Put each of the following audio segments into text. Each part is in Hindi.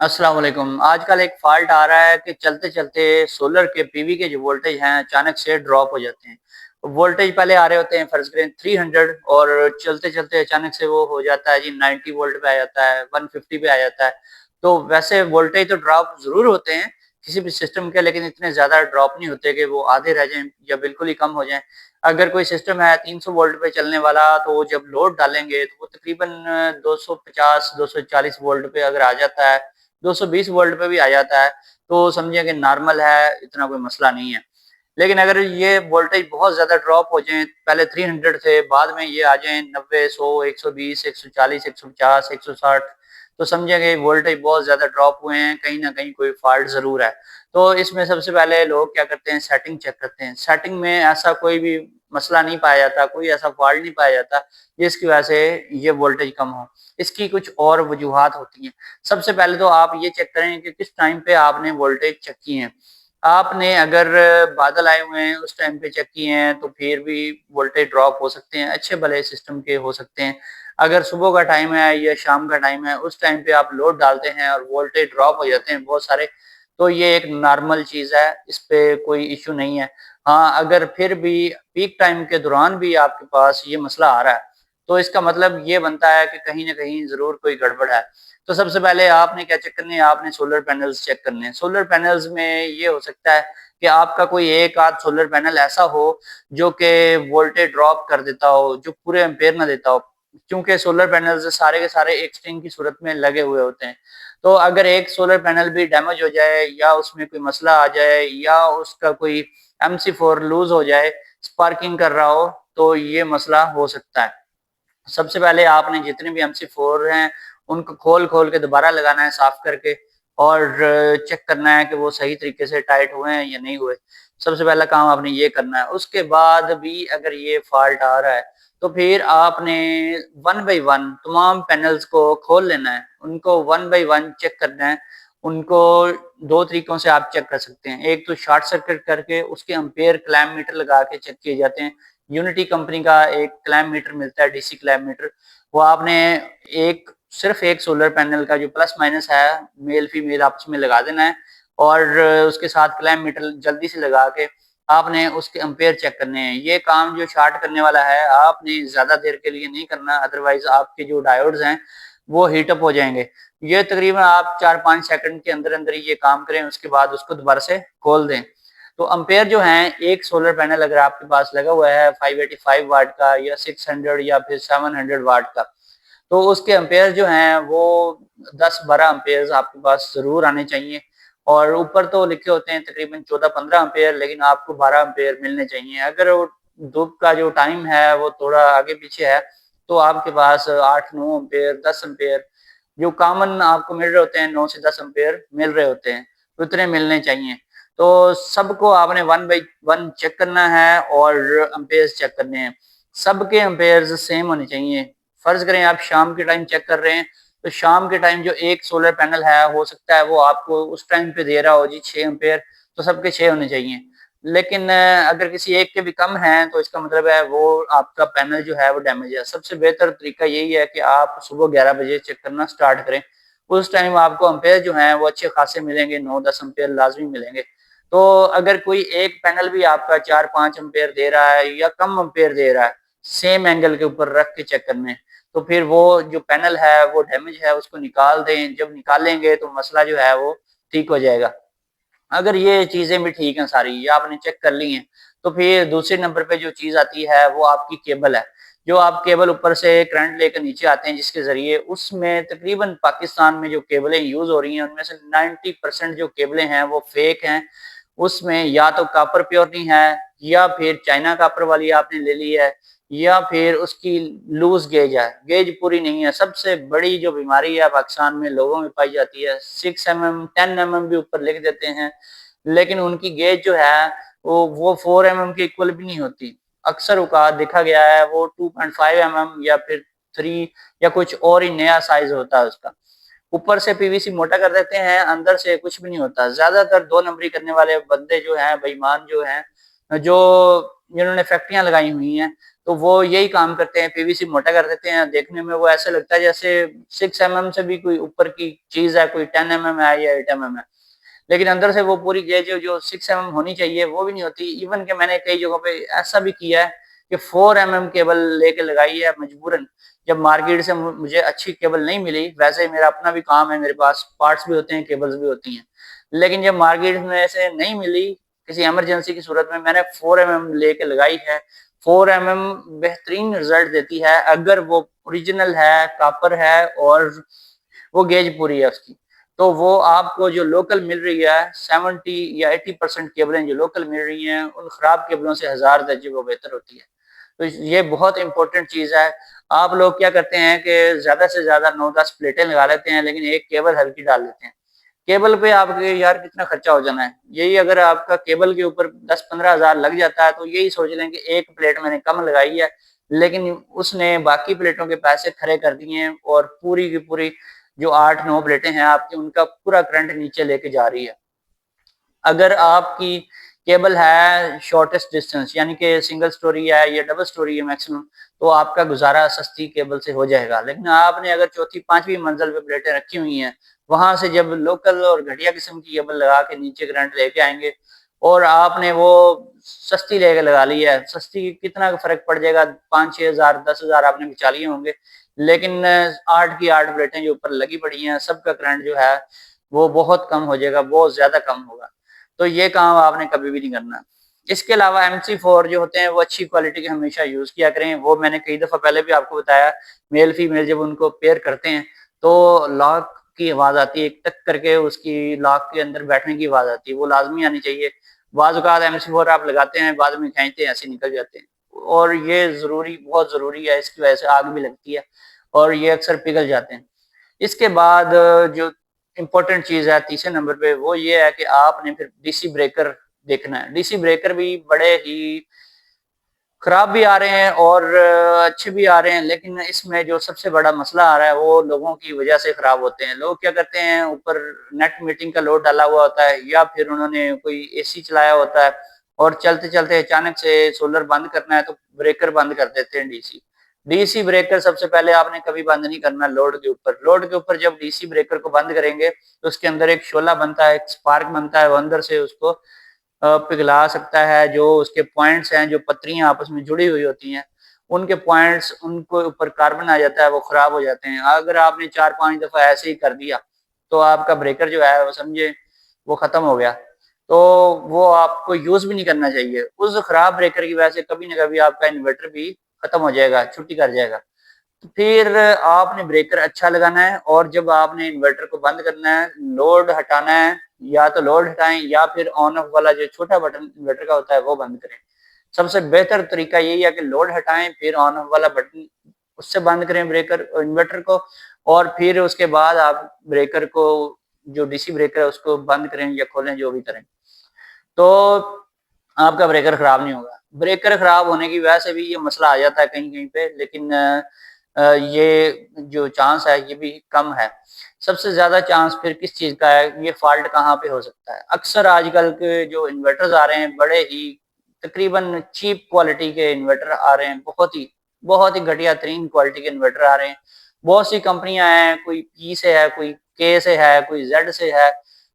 अस्सलाम वालेकुम। आजकल एक फॉल्ट आ रहा है कि चलते-चलते सोलर के पीवी के जो वोल्टेज हैं अचानक से ड्रॉप हो जाते हैं। वोल्टेज पहले आ रहे होते हैं फ़र्ज़ करें 300 और चलते-चलते अचानक से वो हो जाता है जी 90 वोल्ट पे आ जाता है, 150 पे आ जाता है। तो वैसे वोल्टेज तो ड्रॉप ज़रूर होते हैं किसी भी सिस्टम के, लेकिन इतने ज़्यादा ड्रॉप नहीं होते कि वो आधे रह जाएँ या बिल्कुल ही कम हो जाएँ। अगर कोई सिस्टम है 300 वोल्ट पे चलने वाला, तो वो जब लोड डालेंगे तो वो तकरीबन 250-240 वोल्ट पे अगर आ जाता है, 220 वोल्ट पे भी आ जाता है, तो समझिए कि नॉर्मल है, इतना कोई मसला नहीं है। लेकिन अगर ये वोल्टेज बहुत ज़्यादा ड्रॉप हो जाएँ, पहले 300 थे, बाद में ये आ जाएँ 90, 100, 120, 140, 150, 160, तो समझिए कि वोल्टेज बहुत ज़्यादा ड्रॉप हुए हैं, कहीं न कहीं कोई फ़ॉल्ट ज़रूर है। तो इसमें सबसे पहले लोग क्या करते हैं, सेटिंग चेक करते हैं। सेटिंग में ऐसा कोई भी मसला नहीं पाया जाता, कोई ऐसा फ़ॉल्ट नहीं पाया जाता, जिसकी वजह से ये वोल्टेज कम हो। इसकी कुछ और वजूहात होती हैं। सबसे पहले तो आप ये चेक करें कि किस टाइम पे आपने वोल्टेज चेक किए हैं। आपने अगर बादल आए हुए हैं उस टाइम पे चेक किए हैं तो फिर भी वोल्टेज ड्रॉप हो सकते हैं, अच्छे भले सिस्टम के हो सकते हैं। अगर सुबह का टाइम है या शाम का टाइम है, उस टाइम पे आप लोड डालते हैं और वोल्टेज ड्रॉप हो जाते हैं बहुत सारे, तो ये एक नॉर्मल चीज़ है, इस पे कोई इश्यू नहीं है। हाँ, अगर फिर भी पीक टाइम के दौरान भी आपके पास ये मसला आ रहा है, तो इसका मतलब ये बनता है कि कहीं न कहीं ज़रूर कोई गड़बड़ है। तो सबसे पहले आपने क्या चेक करनी है, आपने सोलर पैनल्स चेक करने हैं। सोलर पैनल्स में ये हो सकता है कि आपका कोई एक आध सोलर पैनल ऐसा हो जो कि वोल्टेज ड्रॉप कर देता हो, जो पूरे एम्पेयर ना देता हो। क्योंकि सोलर पैनल्स सारे के सारे एक स्ट्रिंग की सूरत में लगे हुए होते हैं। तो अगर एक सोलर पैनल भी डैमेज हो जाए या उसमें कोई मसला आ जाए या उसका कोई एमसी4 लूज़ हो जाए, स्पार्किंग कर रहा हो, तो ये मसला हो सकता है। सबसे पहले आपने जितने भी एमसी4 हैं, उनको खोल-खोल के दोबारा लगाना है साफ़ करके और चेक करना है कि वो सही तरीके से टाइट हुए हैं या नहीं हुए। सबसे पहला काम आपने ये करना है। उसके बाद भी अगर ये फ़ॉल्ट आ रहा है, तो फिर आपने वन बाय वन तमाम पैनल्स को खोल लेना है। उनको वन बाय वन चेक करना है। उनको 2 तरीकों से आप चेक कर सकते हैं। एक तो शॉर्ट सर्किट करके उसके एम्पेयर क्लैम मीटर लगा के चेक किए जाते हैं। यूनिटी कंपनी का एक क्लैम मीटर मिलता है, डीसी क्लैम मीटर। वो आपने एक सिर्फ़ एक सोलर पैनल का जो प्लस माइनस है, मेल फीमेल आपस में लगा देना है और उसके साथ क्लैम मीटर जल्दी से लगा के आपने उसके एम्पेयर चेक करने हैं। ये काम जो शॉर्ट करने वाला है, आपने ज़्यादा देर के लिए नहीं करना, अदरवाइज़ आपके जो डायोड्स हैं, वो हीट अप हो जाएँगे। ये तकरीबन आप 4-5 सेकंड के अंदर-अंदर ही ये काम करें, उसके बाद उसको दोबारा से खोल दें। तो एम्पेयर जो हैं, एक सोलर पैनल अगर आपके पास लगा हुआ है 585 वाट का या 600 या फिर 700 वाट का, तो उसके एम्पेयर जो हैं वो 10-12 एम्पेयर्स आपके पास ज़रूर आने चाहिए और ऊपर तो लिखे होते हैं तकरीबन 14-15 एम्पेयर, लेकिन आपको 12 एम्पेयर मिलने चाहिए। अगर वो धूप का जो टाइम है वो थोड़ा आगे-पीछे है, तो आपके पास 8-9 एम्पेयर, 10 एम्पेयर जो कॉमन आपको मिल रहे होते हैं, 9 से 10 एम्पेयर मिल रहे होते हैं, उतने मिलने चाहिए। तो सबको आपने वन बाय वन चेक करना है और एम्पेयर्स चेक करने हैं। सबके एम्पेयर्स सेम होने चाहिए। फ़र्ज़ करें आप शाम के टाइम चेक कर रहे हैं, तो शाम के टाइम जो एक सोलर पैनल है, हो सकता है वो आपको उस टाइम पे दे रहा हो जी 6 एम्पेयर, तो सबके 6 होने चाहिए। लेकिन अगर किसी एक के भी कम हैं, तो इसका मतलब है वो आपका पैनल जो है वो डैमेज है। सबसे बेहतर तरीका यही है कि आप सुबह 11 बजे चेक करना स्टार्ट करें। उस टाइम आपको एम्पेयर जो हैं वो अच्छे खासे मिलेंगे, 9-10 एम्पेयर लाज़मी मिलेंगे। तो अगर कोई एक पैनल भी आपका 4-5 एम्पेयर दे रहा है या कम एम्पेयर दे रहा है, सेम एंगल के ऊपर रख के चेक करने, तो फिर वो जो पैनल है वो डैमेज है उसको निकाल दें। जब निकालेंगे तो मसला जो है वो ठीक हो जाएगा। अगर ये चीज़ें भी ठीक हैं सारी, ये आपने चेक कर ली हैं, तो फिर दूसरे नंबर पे जो चीज़ आती है वो आपकी केबल है। जो आप केबल ऊपर से करंट लेकर नीचे आते हैं जिसके ज़रिए, उसमें तकरीबन पाकिस्तान में जो केबलें यूज़ हो रही हैं उनमें से 90% जो केबलें हैं वो फेक हैं। उसमें या तो कॉपर प्योर नहीं है या फिर चाइना कॉपर वाली आपने ले ली है या फिर उसकी लूज़ गेज है, गेज पूरी नहीं है। सबसे बड़ी जो बीमारी है पाकिस्तान में लोगों में पाई जाती है, 6 एमएम, 10 एमएम भी ऊपर लिख देते हैं, लेकिन उनकी गेज जो है वो 4 एमएम के इक्वल भी नहीं होती। अक्सर औकात देखा गया है वो 2.5 एमएम या फिर 3 या कुछ और ही नया साइज़ होता है उसका। ऊपर से पीवीसी मोटा कर देते हैं, अंदर से कुछ भी नहीं होता। ज़्यादातर 2 नंबरी करने वाले बंदे जो हैं, बेईमान जो हैं, जो जिन्होंने फैक्ट्रियां लगाई हुई हैं, तो वो यही काम करते हैं, पीवीसी मोटा कर देते हैं। देखने में वो ऐसे लगता है जैसे 6 mm से भी कोई ऊपर की चीज है, कोई 10 mm है या 8 mm है, लेकिन अंदर से वो पूरी गेज जो 6 mm होनी चाहिए वो भी नहीं होती। इवन के मैंने कई जगहों पे ऐसा भी किया है कि 4 mm केबल लेके लगाई है मजबूरन, जब मार्केट से मुझे अच्छी केबल नहीं मिली। वैसे मेरा अपना भी काम है, मेरे पास पार्ट्स भी होते हैं, केबल्स भी होती हैं, लेकिन जब मार्केट में से नहीं मिली, किसी इमरजेंसी की सूरत में मैंने 4 mm लेके लगाई है। 4 mm बेहतरीन रिजल्ट देती है अगर वो ओरिजिनल है, कापर है और वो गेज पूरी है उसकी। तो वो आपको जो लोकल मिल रही है 70 या 80% केबलें जो लोकल मिल रही हैं, उन खराब केबलों से 1000 दर्जे वो बेहतर होती है। तो ये बहुत इंपॉर्टेंट चीज है। आप लोग क्या करते हैं कि ज्यादा से ज्यादा 9-10 प्लेटें लगा लेते हैं, लेकिन एक केबल हल्की डाल लेते हैं। केबल पे आपके यार कितना खर्चा हो जाना है, यही अगर आपका केबल के ऊपर 10-15 हजार लग जाता है, तो यही सोच लें कि एक प्लेट मैंने कम लगाई है, लेकिन उसने बाकी प्लेटों के पैसे खड़े कर दिए हैं और पूरी की पूरी जो 8-9 प्लेटें हैं आपकी, उनका पूरा करंट नीचे लेके जा रही है। अगर आपकी केबल है शॉर्टेस्ट डिस्टेंस, यानी कि सिंगल स्टोरी है या डबल स्टोरी है मैक्सिमम, तो आपका गुजारा सस्ती केबल से हो जाएगा। लेकिन आपने अगर चौथी पांचवी मंजिल पे प्लेटें रखी हुई हैं, वहां से जब लोकल और घटिया किस्म की केबल लगा के नीचे करंट लेके आएंगे, और आपने वो सस्ती लेके लगा ली है, सस्ती कितना फर्क पड़ जाएगा, 5-6 हजार 10 हजार आपने बचा लिए होंगे, लेकिन 8 की 8 प्लेटें जो ऊपर लगी पड़ी हैं, सबका करंट जो है वो बहुत कम हो जाएगा, बहुत ज्यादा कम होगा। तो ये काम आपने कभी भी नहीं करना। इसके अलावा MC4 जो होते हैं वो अच्छी क्वालिटी के हमेशा यूज किया करें। वो मैंने कई दफा पहले भी आपको बताया, मेल फीमेल जब उनको पेयर करते हैं तो लॉक की आवाज आती है, एक टक करके उसकी लॉक के अंदर बैठने की आवाज आती है, वो लाजमी आनी चाहिए। बाज़ औक़ात MC4 आप लगाते हैं, बाद में खींचते हैं, ऐसे निकल जाते हैं, और ये जरूरी, बहुत जरूरी है, इसकी वजह से आग भी लगती है और ये अक्सर पिघल जाते हैं। इसके बाद जो इम्पोर्टेंट चीज है तीसरे नंबर पे, वो ये है कि आपने फिर डीसी ब्रेकर देखना है। डीसी ब्रेकर भी बड़े ही खराब भी आ रहे हैं और अच्छे भी आ रहे हैं, लेकिन इसमें जो सबसे बड़ा मसला आ रहा है वो लोगों की वजह से खराब होते हैं। लोग क्या करते हैं, ऊपर नेट मीटिंग का लोड डाला हुआ होता है या फिर उन्होंने कोई एसी चलाया होता है, और चलते चलते अचानक से सोलर बंद करना है तो ब्रेकर बंद कर देते हैं। डीसी डीसी ब्रेकर सबसे पहले आपने कभी बंद नहीं करना लोड के ऊपर। लोड के ऊपर जब डीसी ब्रेकर को बंद करेंगे तो उसके अंदर एक शोला बनता है, एक स्पार्क बनता है, वो अंदर से उसको पिघला सकता है। जो उसके पॉइंट्स हैं, जो पत्रियां आपस में जुड़ी हुई होती हैं, उनके पॉइंट्स, उनको ऊपर कार्बन आ जाता है, वो खराब हो जाते हैं। अगर आपने 4-5 दफा ऐसे ही कर दिया तो आपका ब्रेकर जो है वो समझे वो खत्म हो गया, तो वो आपको यूज भी नहीं करना चाहिए। उस खराब ब्रेकर की वजह से कभी ना कभी आपका इन्वर्टर भी खत्म हो जाएगा, छुट्टी कर जाएगा। तो फिर आपने ब्रेकर अच्छा लगाना है, और जब आपने इन्वर्टर को बंद करना है, लोड हटाना है, या तो लोड हटाएं या फिर ऑन ऑफ वाला जो छोटा बटन इन्वर्टर का होता है वो बंद करें। सबसे बेहतर तरीका यही है कि लोड हटाएं, फिर ऑन ऑफ वाला बटन, उससे बंद करें ब्रेकर इन्वर्टर को, और फिर उसके बाद आप ब्रेकर को, जो डीसी ब्रेकर है उसको बंद करें या खोलें, जो भी करें, तो आपका ब्रेकर खराब नहीं होगा। ब्रेकर खराब होने की वजह से भी ये मसला आ जाता है कहीं कहीं पे, लेकिन ये जो चांस है ये भी कम है। सबसे ज्यादा चांस फिर किस चीज का है, ये फॉल्ट कहाँ पे हो सकता है? अक्सर आजकल के जो इन्वर्टर्स आ रहे हैं, बड़े ही तकरीबन चीप क्वालिटी के इन्वर्टर आ रहे हैं, बहुत ही घटिया तरीन क्वालिटी के इन्वर्टर आ रहे हैं। बहुत सी कंपनियां हैं, कोई पी से है, कोई के से है, कोई जेड से है,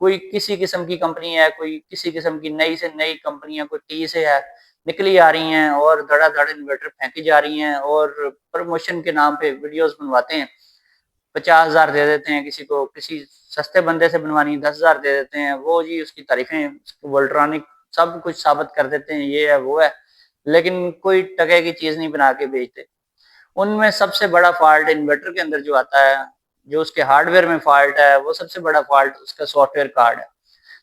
कोई किसी किस्म की कंपनी है, कोई किसी किस्म की नई से नई कंपनियां, कोई टी से है, निकली आ रही हैं और धड़ाधड़ इन्वर्टर फेंकी जा रही हैं, और प्रमोशन के नाम पे वीडियोस बनवाते हैं। 50 हजार दे देते हैं किसी को, किसी सस्ते बंदे से बनवानी 10 हजार दे देते हैं, वो जी उसकी तारीफें, वोल्ट्रॉनिक सब कुछ साबित कर देते हैं, ये है वो है, लेकिन कोई टके की चीज नहीं बना के बेचते। उनमें सबसे बड़ा फॉल्ट इन्वर्टर के अंदर जो आता है, जो उसके हार्डवेयर में फॉल्ट है, वो सबसे बड़ा फॉल्ट उसका सॉफ्टवेयर कार्ड है।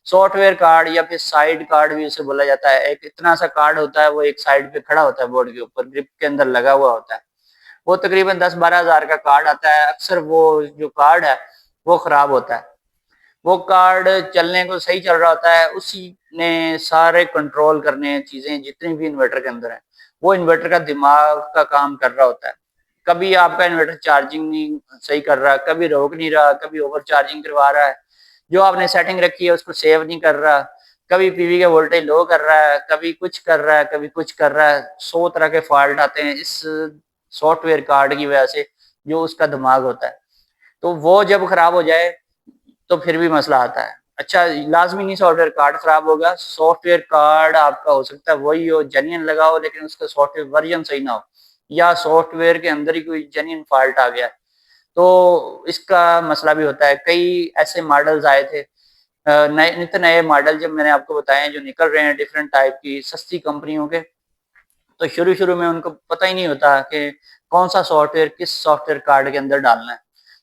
सॉफ्टवेयर कार्ड या फिर साइड कार्ड भी उसे बोला जाता है। एक इतना सा कार्ड होता है, वो एक साइड पे खड़ा होता है, बोर्ड के ऊपर ग्रिप के अंदर लगा हुआ होता है। वो तकरीबन 10-12 हजार का कार्ड आता है। अक्सर वो जो कार्ड है वो खराब होता है। वो कार्ड चलने को सही चल रहा होता है, उसी ने सारे कंट्रोल करने हैं चीजें जितनी भी इन्वर्टर के अंदर है। वो इन्वर्टर का दिमाग का काम कर रहा होता है। कभी आपका इन्वर्टर चार्जिंग नहीं सही कर रहा, कभी रोक नहीं रहा, कभी ओवर चार्जिंग करवा रहा है, जो आपने सेटिंग रखी है उसको सेव नहीं कर रहा, कभी पीवी का वोल्टेज लो कर रहा है, कभी कुछ कर रहा है, कभी कुछ कर रहा है। 100 तरह के फॉल्ट आते हैं इस सॉफ्टवेयर कार्ड की वजह से, जो उसका दिमाग होता है। तो वो जब खराब हो जाए तो फिर भी मसला आता है। अच्छा, लाजमी नहीं सॉफ्टवेयर कार्ड खराब होगा, सॉफ्टवेयर कार्ड आपका हो सकता है वही हो, जेन्युइन लगा हो, लेकिन उसका सॉफ्टवेयर वर्जन सही ना हो, या सॉफ्टवेयर के अंदर ही कोई जेन्युइन फॉल्ट आ गया। तो इसका मसला भी होता है। कई ऐसे मॉडल्स आए थे, नए नित्य नए मॉडल जब मैंने आपको बताए जो निकल रहे हैं डिफरेंट टाइप की सस्ती कंपनियों के, तो शुरू शुरू में उनको पता ही नहीं होता कि कौन सा सॉफ्टवेयर किस सॉफ्टवेयर कार्ड के अंदर डालना है।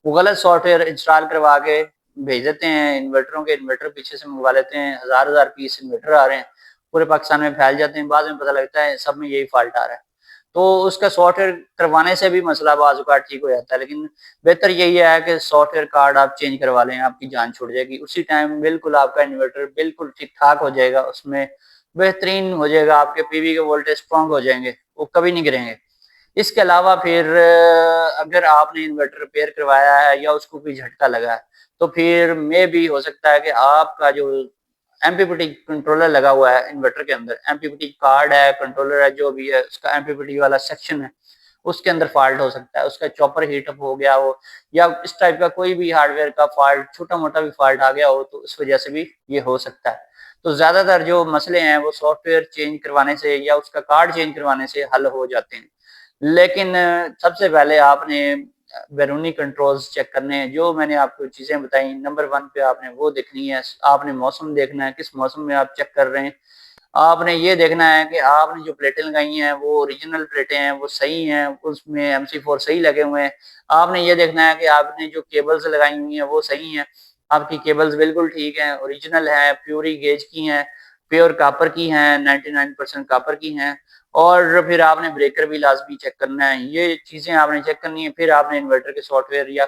वो गलत सॉफ्टवेयर इंस्टॉल करवा के भेज देते हैं। इन्वर्टरों के इन्वर्टर पीछे से मंगवा लेते हैं, हजार हजार पीस इन्वर्टर आ रहे हैं, पूरे पाकिस्तान में फैल जाते हैं। बाद में पता लगता है सब में यही फॉल्ट आ रहा है। तो उसका सॉफ्टवेयर करवाने से भी मसला बाज़-औक़ात ठीक हो जाता है, लेकिन बेहतर यही है कि सॉफ्टवेयर कार्ड आप चेंज करवा लें, आपकी जान छूट जाएगी। उसी टाइम बिल्कुल आपका इन्वर्टर बिल्कुल ठीक-ठाक हो जाएगा, उसमें बेहतरीन हो जाएगा, आपके पीवी के वोल्टेज स्ट्रॉन्ग हो जाएँगे, वो कभी नहीं गिरेंगे। इसके अलावा फिर अगर आपने इन्वर्टर रिपेयर करवाया है या उसको कोई झटका लगा है, तो फिर मेबी हो सकता है कि आपका जो एमपीपीटी कंट्रोलर लगा हुआ है इन्वर्टर के अंदर, एमपीपीटी कार्ड है, कंट्रोलर है, जो भी है, उसका एमपीपीटी वाला सेक्शन है, उसके अंदर फॉल्ट हो सकता है। उसका चॉपर हीट अप हो गया हो, या इस टाइप का कोई भी हार्डवेयर का फॉल्ट, छोटा-मोटा भी फॉल्ट आ गया हो, तो इस वजह से भी ये हो सकता है। तो ज़्यादातर जो मसले हैं वो सॉफ्टवेयर चेंज करवाने से या उसका कार्ड चेंज करवाने से हल हो जाते हैं। लेकिन सबसे पहले आपने बैरूनी कंट्रोल्स चेक करने हैं, जो मैंने आपको चीज़ें बताई। नंबर 1 पे आपने वो देखनी है, आपने मौसम देखना है, किस मौसम में आप चेक कर रहे हैं। आपने ये देखना है कि आपने जो प्लेटें लगाई हैं वो ओरिजिनल प्लेटें हैं, वो सही हैं, उसमें एमसी4 सही लगे हुए हैं। आपने ये देखना है कि आपने जो केबल्स लगाई हुई हैं वो सही हैं, आपकी केबल्स बिल्कुल ठीक हैं, ओरिजिनल हैं, प्योरी गेज की हैं, प्योर कॉपर की हैं, 99% कॉपर की हैं। और फिर आपने ब्रेकर भी लाज़मी चेक करना है। ये चीज़ें आपने चेक करनी है, फिर आपने इन्वर्टर के सॉफ्टवेयर या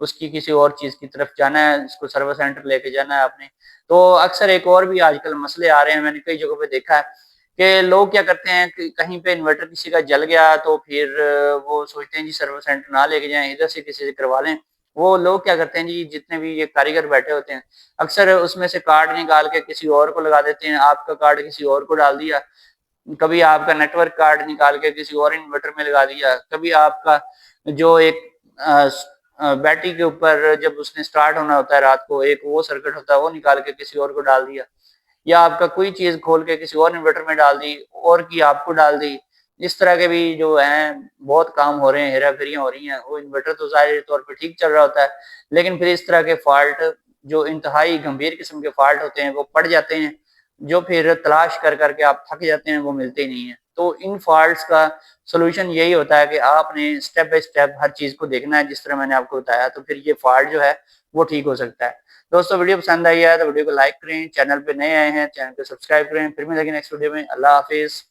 उसकी किसी और चीज़ की तरफ जाना है, इसको सर्विस सेंटर लेके जाना है आपने। तो अक्सर एक और भी आजकल मसले आ रहे हैं, मैंने कई जगहों पे देखा है कि लोग क्या करते हैं कि कहीं पे इन्वर्टर किसी का जल गया तो फिर वो सोचते हैं जी सर्विस सेंटर ना लेके जाएँ, इधर से किसी से करवा लें। वो लोग क्या करते हैं जी, जितने भी ये कारीगर बैठे होते हैं, अक्सर उसमें से कार्ड निकाल के किसी और को लगा देते हैं, आपका कार्ड किसी और को डाल दिया। कभी आपका नेटवर्क कार्ड निकाल के किसी और इन्वर्टर में लगा दिया, कभी आपका जो एक बैटरी के ऊपर जब उसने स्टार्ट होना होता है रात को, एक वो सर्किट होता है, वो निकाल के किसी और को डाल दिया, या आपका कोई चीज़ खोल के किसी और इन्वर्टर में डाल दी और की आपको डाल दी। इस तरह के भी जो हैं बहुत काम हो रहे हैं, हेरा-फेरियाँ हो रही हैं। वो इन्वर्टर तो ज़ाहिर तौर पे ठीक चल रहा होता है, लेकिन फिर इस तरह के फ़ॉल्ट जो इंतहाई गंभीर किस्म के फ़ॉल्ट होते हैं वो पड़ जाते हैं, जो फिर तलाश कर के आप थक जाते हैं, वो मिलते ही नहीं है। तो इन फ़ॉल्ट्स का सॉल्यूशन यही होता है कि आपने स्टेप बाय स्टेप हर चीज़ को देखना है, जिस तरह मैंने आपको बताया, तो फिर ये फ़ॉल्ट जो है वो ठीक हो सकता है। दोस्तों, वीडियो पसंद आई है तो वीडियो को लाइक करें, चैनल पे नए आए हैं चैनल को सब्सक्राइब करें। फिर मिलेंगे नेक्स्ट वीडियो में। अल्लाह हाफ़िज़।